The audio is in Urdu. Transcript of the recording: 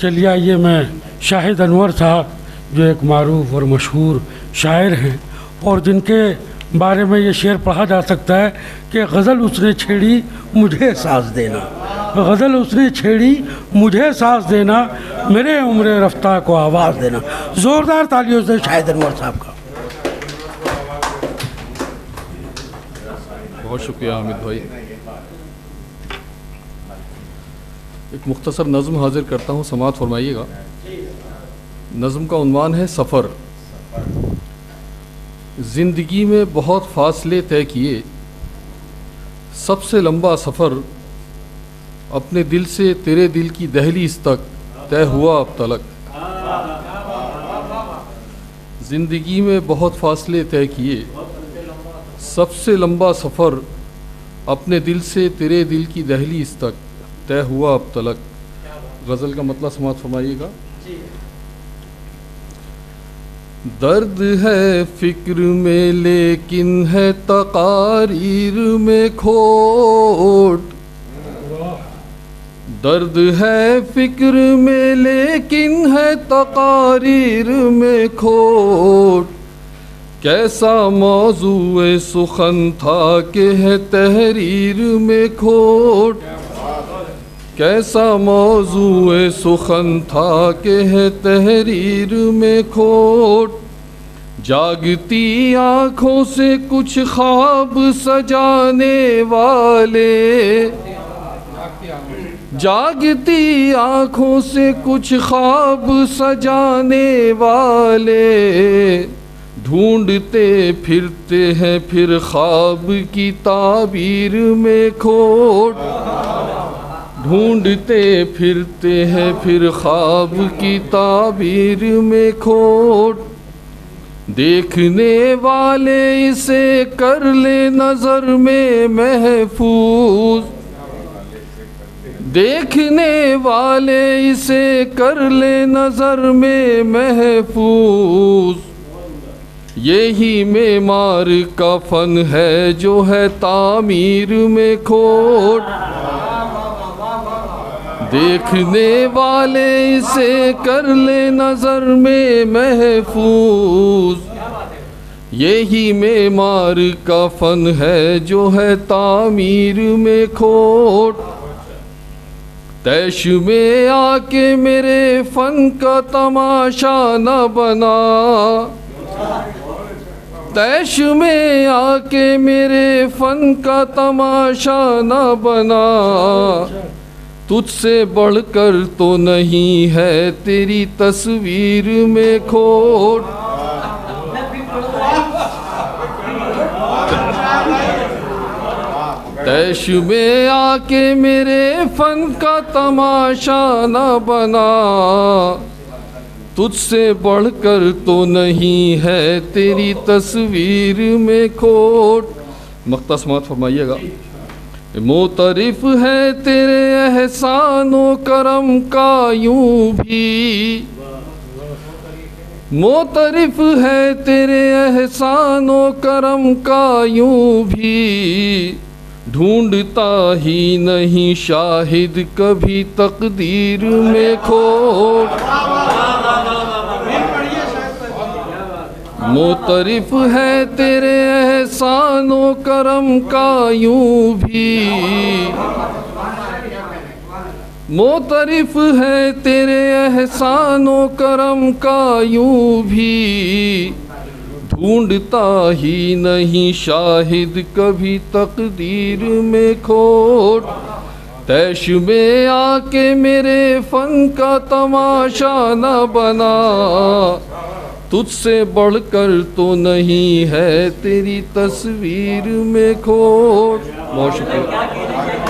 چلیے آئیے میں شاہد انور صاحب جو ایک معروف اور مشہور شاعر ہیں اور جن کے بارے میں یہ شعر پڑھا جا سکتا ہے کہ غزل اس نے چھیڑی مجھے ساز دینا، غزل اس نے چھیڑی مجھے ساز دینا، میرے عمر رفتہ کو آواز دینا۔ زوردار تالیوں سے شاہد انور صاحب کا۔ بہت شکریہ حامد بھائی۔ ایک مختصر نظم حاضر کرتا ہوں، سماعت فرمائیے گا۔ نظم کا عنوان ہے سفر۔ زندگی میں بہت فاصلے طے کیے، سب سے لمبا سفر اپنے دل سے تیرے دل کی دہلیز تک طے ہوا اب تلک۔ زندگی میں بہت فاصلے طے کیے، سب سے لمبا سفر اپنے دل سے تیرے دل کی دہلیز تک طے ہوا اب تلک۔ غزل کا مطلب سماعت فرمائیے گا۔ درد ہے فکر میں لیکن ہے تقاریر میں کھوٹ، درد ہے فکر میں لیکن ہے تقاریر میں کھوٹ، کیسا موضوع سخن تھا کہ ہے تحریر میں کھوٹ، کیسا موضوع سخن تھا کہ ہے تحریر میں کھوٹ، جاگتی آنکھوں سے کچھ خواب سجانے والے، جاگتی آنکھوں سے کچھ خواب سجانے والے، ڈھونڈتے پھرتے ہیں پھر خواب کی تعبیر میں کھوٹ، ڈھونڈتے پھرتے ہیں پھر خواب کی تعبیر میں کھوٹ، دیکھنے والے اسے کر لے نظر میں محفوظ، دیکھنے والے اسے کر لے نظر میں محفوظ، یہی معمار کا فن ہے جو ہے تعمیر میں کھوٹ، دیکھنے والے اسے کر لے نظر میں محفوظ، یہی معمار کا فن ہے جو ہے تعمیر میں کھوٹ، تیش میں آ کے میرے فن کا تماشا نہ بنا، تیش میں آ کے میرے فن کا تماشا نہ بنا، تجھ سے بڑھ کر تو نہیں ہے تیری تصویر میں کھوٹ، تیش میں آ کے میرے فن کا تماشا نہ بنا، تجھ سے بڑھ کر تو نہیں ہے تیری تصویر میں کھوٹ۔ مقطع سماعت فرمائیے گا۔ معترف ہے تیرے احسان و کرم کا یوں بھی، معترف ہے تیرے احسان و کرم کا یوں بھی، ڈھونڈتا ہی نہیں شاہد کبھی تقدیر میں کھوٹ، معترف ہے تیرے احسان و کرم کا یوں بھی، معترف ہے تیرے احسان و کرم کا یوں بھی، ڈھونڈتا ہی نہیں شاہد کبھی تقدیر میں کھوٹ، تیش میں آ کے میرے فن کا تماشا نہ بنا، تجھ سے بڑھ کر تو نہیں ہے تیری تصویر میں کھوٹ۔ بہت شکریہ۔